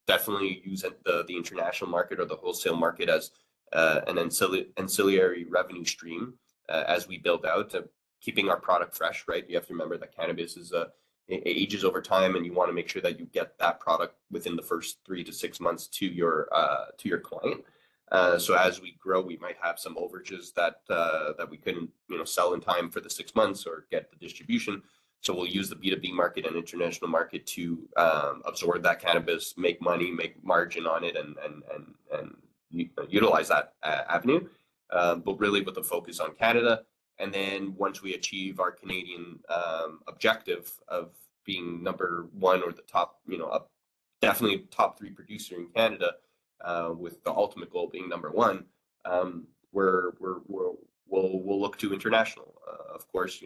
S3: definitely use the international market or the wholesale market as an ancillary revenue stream as we build out, keeping our product fresh, right? You have to remember that cannabis it ages over time, and you want to make sure that you get that product within the first 3 to 6 months to your client. So as we grow, we might have some overages that we couldn't sell in time for the 6 months or get the distribution. So we'll use the B2B market and international market to absorb that cannabis, make money, make margin on it, and utilize that avenue. But really with the focus on Canada. And then once we achieve our Canadian objective of being number one or the top, definitely top 3 producer in Canada, with the ultimate goal being number 1, we'll look to international. Of course,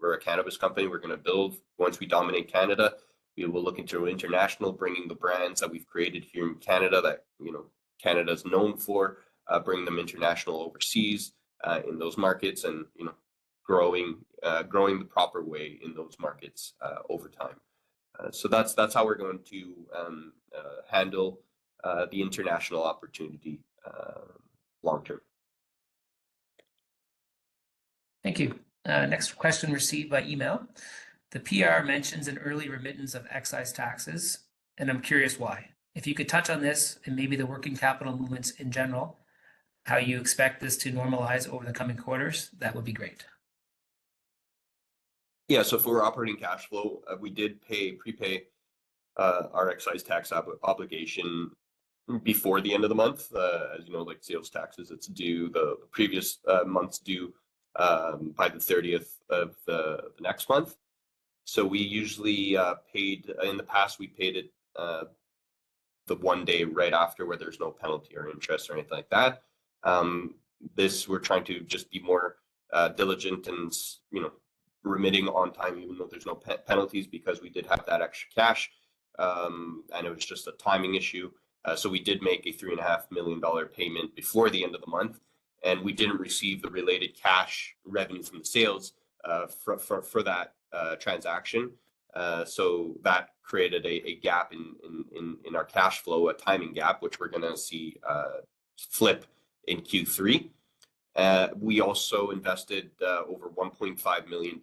S3: we're a cannabis company. We're going to build once we dominate Canada. We will look into international, bringing the brands that we've created here in Canada that Canada is known for, bring them international overseas in those markets, and growing the proper way in those markets over time. So that's how we're going to handle the international opportunity long term.
S1: Thank you. Next question received by email. The PR mentions an early remittance of excise taxes, and I'm curious why. If you could touch on this and maybe the working capital movements in general, how you expect this to normalize over the coming quarters, that would be great.
S3: Yeah, so for operating cash flow, we did prepay our excise tax obligation before the end of the month. As you know, like sales taxes, it's due the previous month's due by the 30th of the next month. So we usually paid, in the past, we paid it the one day right after, where there's no penalty or interest or anything like that. This, we're trying to just be more diligent and remitting on time, even though there's no penalties, because we did have that extra cash, and it was just a timing issue. So we did make a $3.5 million payment before the end of the month, and we didn't receive the related cash revenue from the sales for that transaction. So that created a gap in our cash flow, a timing gap, which we're going to see flip in Q3. We also invested over $1.5 million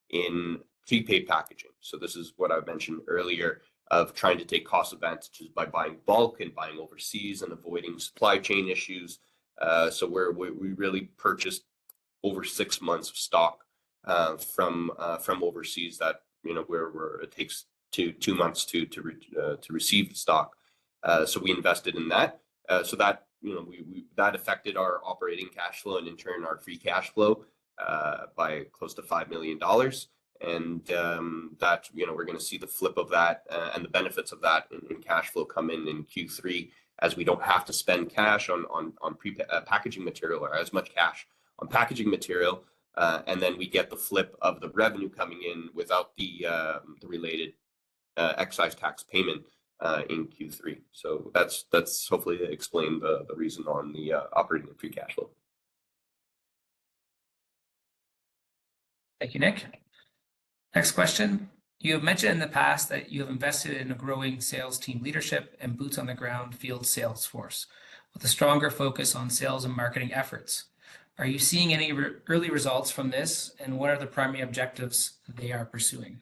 S3: in prepaid packaging. So this is what I mentioned earlier, of trying to take cost advantages by buying bulk and buying overseas and avoiding supply chain issues. So we really purchased over 6 months of stock from overseas, that where it takes two months to receive the stock. So we invested in that. So that that affected our operating cash flow, and in turn our free cash flow by close to $5 million. And that we're going to see the flip of that and the benefits of that in cash flow come in Q3, as we don't have to spend cash on packaging material, or as much cash on packaging material, and then we get the flip of the revenue coming in without the related excise tax payment in Q3. So that's hopefully explain the reason on the operating and free cash flow.
S1: Thank you, Nick. Next question. You have mentioned in the past that you have invested in a growing sales team leadership and boots on the ground field sales force with a stronger focus on sales and marketing efforts. Are you seeing any early results from this, and what are the primary objectives they are pursuing?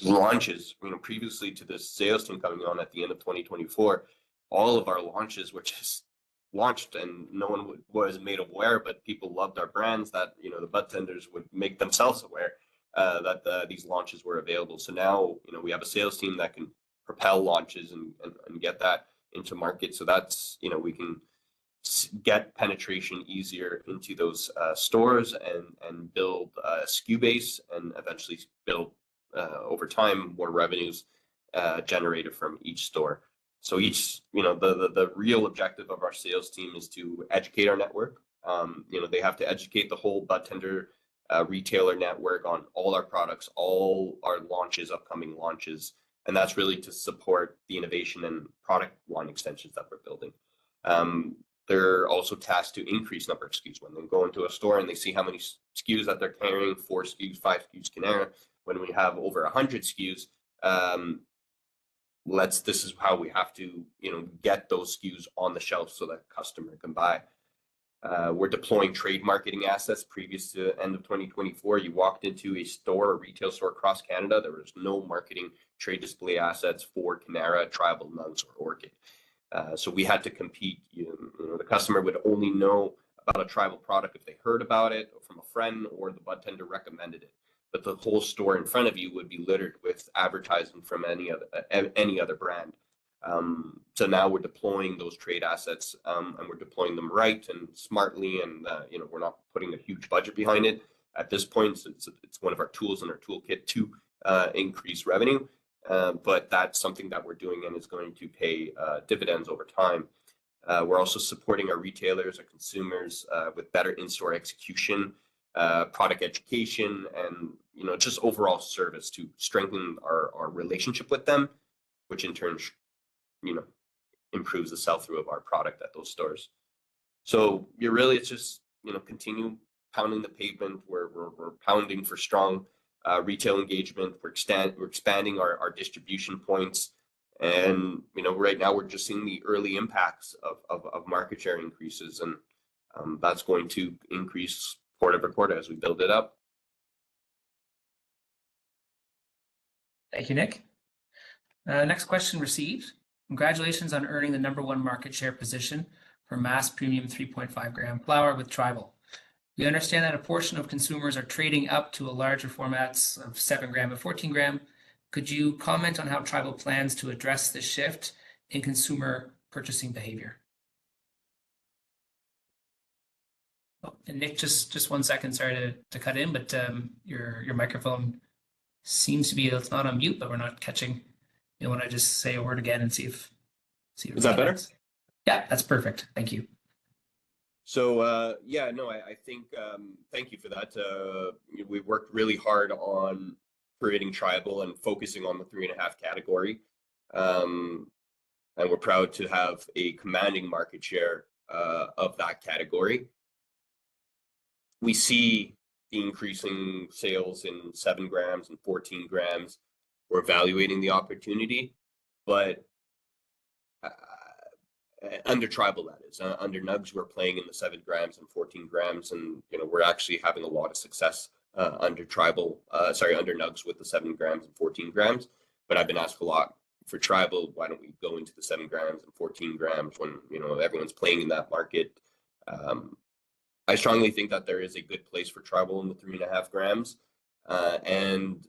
S3: Launches, previously to this sales team coming on at the end of 2024, all of our launches were just launched and no one was made aware, but people loved our brands, that the bud tenders would make themselves aware that these launches were available. So now we have a sales team that can propel launches and get that into market. So that's we can get penetration easier into those stores and build a SKU base, and eventually build over time more revenues generated from each store. So each the real objective of our sales team is to educate our network. They have to educate the whole bud tender retailer network on all our products, all our launches, upcoming launches, and that's really to support the innovation and product line extensions that we're building. They're also tasked to increase number of SKUs. When they go into a store and they see how many SKUs that they're carrying, 4 SKUs, 5 SKUs Cannara, when we have over 100 SKUs, this is how we have to get those SKUs on the shelf so that customer can buy. We're deploying trade marketing assets. Previous to end of 2024, you walked into a store, a retail store across Canada, there was no marketing trade display assets for Canara, Tribal, Nugs, or Orchid. So we had to compete. The customer would only know about a Tribal product if they heard about it from a friend or the bud tender recommended it. But the whole store in front of you would be littered with advertising from any other brand. So now we're deploying those trade assets, and we're deploying them right and smartly, and we're not putting a huge budget behind it at this point. So it's one of our tools in our toolkit to increase revenue, but that's something that we're doing and is going to pay dividends over time. We're also supporting our retailers, our consumers, with better in-store execution, product education, and just overall service to strengthen our relationship with them, which in turn improves the sell-through of our product at those stores. So it's just continue pounding the pavement. We're pounding for strong retail engagement. We're expanding our distribution points, and right now we're just seeing the early impacts of market share increases, and that's going to increase quarter over quarter as we build it up.
S1: Thank you, Nick. Next question received. Congratulations on earning the #1 market share position for mass premium 3.5 gram flower with Tribal. We understand that a portion of consumers are trading up to a larger formats of 7 gram and 14 gram. Could you comment on how Tribal plans to address this shift in consumer purchasing behavior? Oh, and Nick, just 1 second, sorry to cut in, but your microphone seems to be, it's not on mute, but we're not catching. You want to just say a word again and see if
S3: Is that better?
S1: Yeah, that's perfect. Thank you.
S3: So I think thank you for that. We worked really hard on creating Tribal and focusing on the 3.5 category, and we're proud to have a commanding market share of that category. We see the increasing sales in 7 grams and 14 grams. We're evaluating the opportunity, but under Tribal, that is. Under Nugs, we're playing in the 7 grams and 14 grams, and we're actually having a lot of success under Nugs with the 7 grams and 14 grams. But I've been asked a lot for Tribal, why don't we go into the 7 grams and 14 grams when everyone's playing in that market? I strongly think that there is a good place for Tribal in the 3.5 grams, and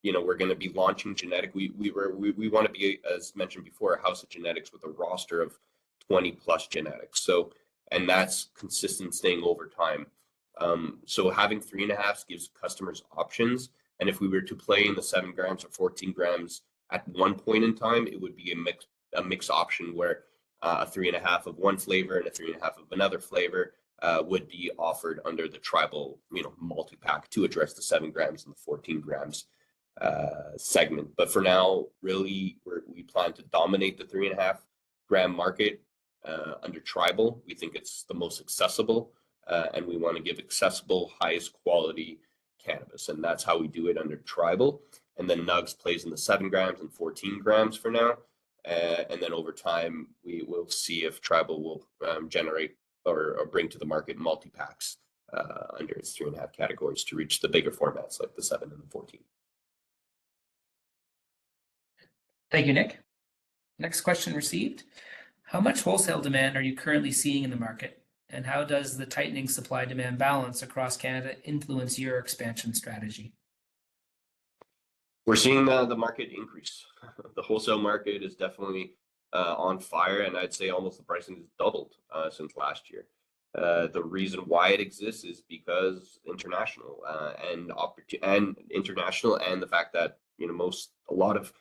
S3: we're going to be launching genetic. We want to be, as mentioned before, a house of genetics with a roster of 20+ genetics. So, and that's consistent, staying over time. So having 3.5s gives customers options. And if we were to play in the 7 grams or 14 grams at one point in time, it would be a mix option where a 3.5 of one flavor and a 3.5 of another flavor would be offered under the Tribal, multi-pack to address the 7 grams and the 14 grams segment. But for now, really, we plan to dominate the 3.5 gram market under Tribal. We think it's the most accessible, and we want to give accessible, highest quality cannabis, and that's how we do it under Tribal. And then Nugs plays in the 7 grams and 14 grams for now, and then over time we will see if Tribal will generate or bring to the market multi-packs under its 3.5 categories to reach the bigger formats like the 7 and the 14.
S1: Thank you, Nick. Next question received. How much wholesale demand are you currently seeing in the market, and how does the tightening supply-demand balance across Canada influence your expansion strategy?
S3: We're seeing the market increase. The wholesale market is definitely on fire, and I'd say almost the pricing has doubled since last year. The reason why it exists is because international and the fact that a lot of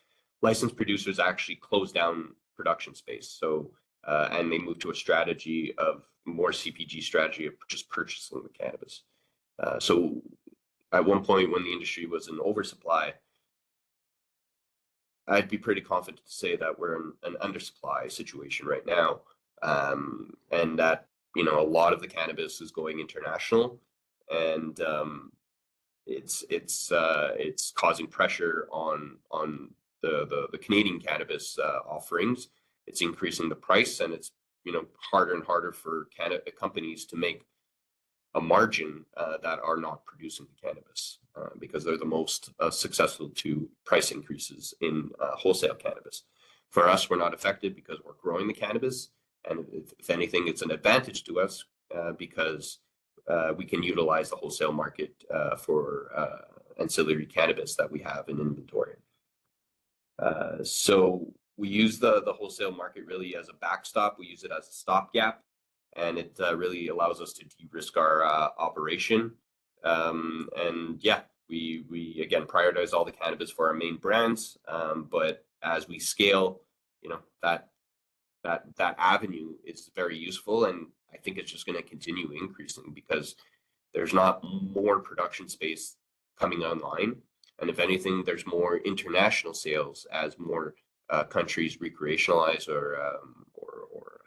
S3: licensed producers actually close down production space. So and they move to a strategy of more CPG strategy of just purchasing the cannabis. So at one point when the industry was in oversupply, I'd be pretty confident to say that we're in an undersupply situation right now, and that a lot of the cannabis is going international, and it's causing pressure on the Canadian cannabis offerings. It's increasing the price, and it's harder and harder for companies to make a margin that are not producing cannabis because they're the most successful to price increases in wholesale cannabis. For us, we're not affected because we're growing the cannabis, and if anything, it's an advantage to us because we can utilize the wholesale market for ancillary cannabis that we have in inventory. So we use the wholesale market really as a backstop. We use it as a stopgap, and it really allows us to de-risk our operation. And yeah, we again prioritize all the cannabis for our main brands, but as we scale, that avenue is very useful, and I think it's just going to continue increasing because there's not more production space coming online, and if anything, there's more international sales as more countries recreationalize or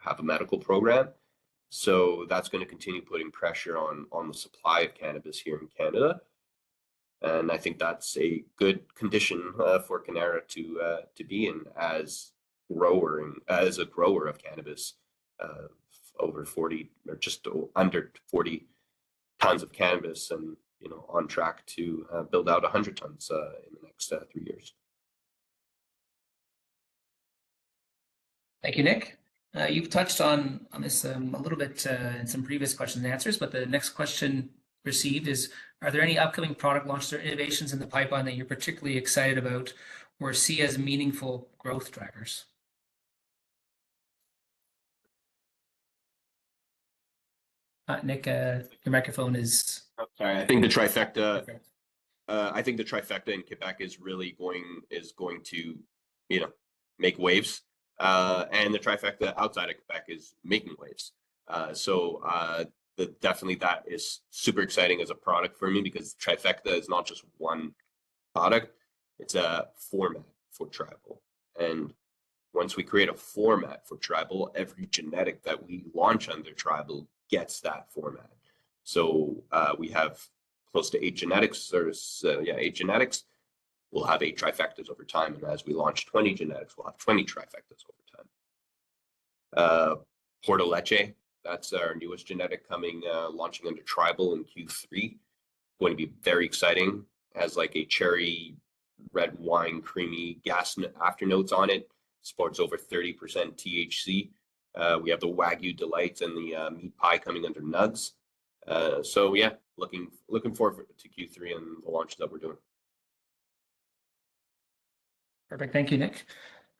S3: have a medical program. So that's going to continue putting pressure on the supply of cannabis here in Canada, and I think that's a good condition for Cannara to be in as a grower of cannabis, over 40 or just under 40 tons of cannabis, and on track to build out 100 tons in the next 3 years.
S1: Thank you, Nick. You've touched on this a little bit in some previous questions and answers, but the next question received is, are there any upcoming product launches or innovations in the pipeline that you're particularly excited about or see as meaningful growth drivers? Nick, your microphone is...
S3: Oh, sorry, I think the trifecta. I think the trifecta in Quebec is really going to, make waves, and the trifecta outside of Quebec is making waves. So definitely that is super exciting as a product for me because trifecta is not just one product; it's a format for tribal. And once we create a format for tribal, every genetic that we launch under tribal gets that format. So we have close to 8 genetics. There's 8 genetics. We'll have 8 trifectas over time, and as we launch 20 genetics, we'll have 20 trifectas over time. Porto Leche, that's our newest genetic coming, launching under tribal in Q3. Going to be very exciting. Has like a cherry, red wine, creamy gas afternotes on it. Sports over 30% THC. We have the Wagyu Delights and the meat pie coming under Nugs. So yeah, looking forward to Q3 and the launch that we're doing.
S1: Perfect. Thank you, Nick.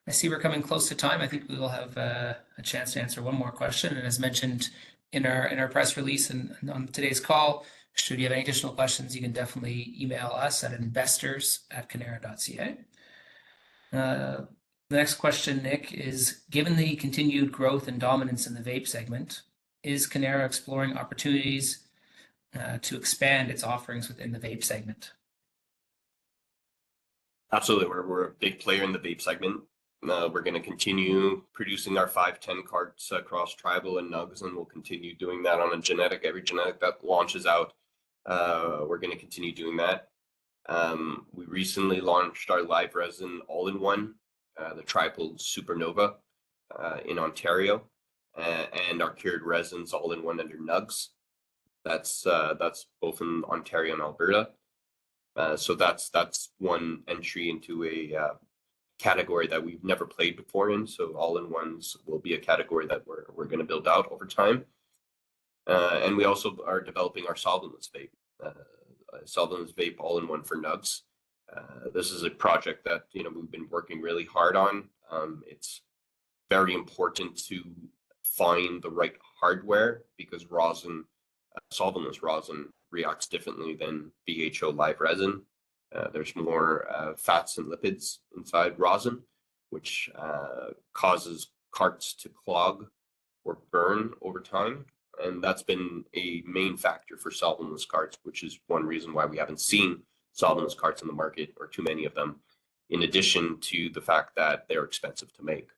S1: I see we're coming close to time. I think we will have a chance to answer one more question. And as mentioned in our press release and on today's call, should you have any additional questions, you can definitely email us at investors@cannara.ca. The next question, Nick, is given the continued growth and dominance in the vape segment, is Cannara exploring opportunities to expand its offerings within the vape segment?
S3: Absolutely. We're a big player in the vape segment. We're going to continue producing our 510 carts across tribal and nugs, and we'll continue doing that on every genetic that launches out. We're going to continue doing that. We recently launched our live resin all-in-one, the Tribal Supernova, in Ontario, and our cured resins all-in-one under Nugs. That's both in Ontario and Alberta. So that's one entry into a category that we've never played before in. So all-in-ones will be a category that we're going to build out over time. And we also are developing our solventless vape all-in-one for Nugs. This is a project that we've been working really hard on. It's very important to find the right hardware because solventless rosin reacts differently than BHO live resin. There's more fats and lipids inside rosin, which causes carts to clog or burn over time. And that's been a main factor for solventless carts, which is one reason why we haven't seen solventless carts in the market or too many of them, in addition to the fact that they're expensive to make.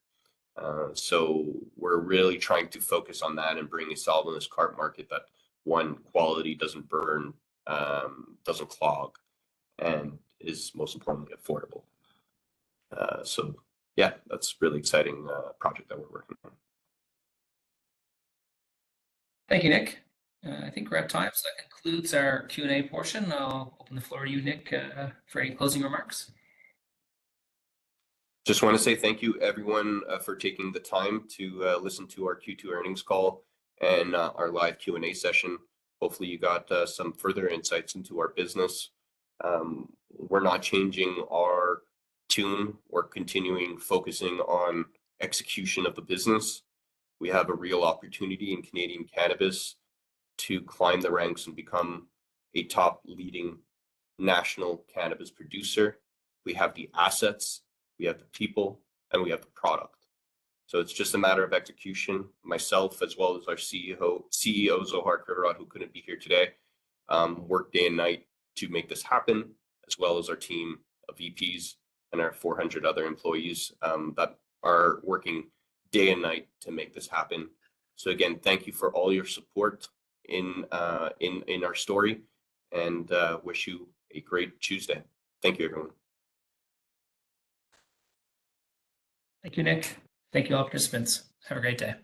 S3: So we're really trying to focus on that and bring a solventless cart market that, one, quality doesn't burn, doesn't clog, and is most importantly affordable. So yeah, that's really exciting project that we're working on.
S1: Thank you, Nick. I think we're at time, so that concludes our Q&A portion. I'll open the floor to you, Nick, for any closing remarks.
S3: Just want to say thank you, everyone, for taking the time to listen to our Q2 earnings call and our live Q&A session. Hopefully you got some further insights into our business. We're not changing our tune or continuing focusing on execution of the business. We have a real opportunity in Canadian cannabis to climb the ranks and become a top leading national cannabis producer. We have the assets, we have the people, and we have the product. So it's just a matter of execution. Myself, as well as our CEO Zohar Krivorot, who couldn't be here today, work day and night to make this happen, as well as our team of VPs and our 400 other employees that are working day and night to make this happen. So again, thank you for all your support in our story, and wish you a great Tuesday. Thank you, everyone.
S1: Thank you, Nick. Thank you, all participants. Have a great day.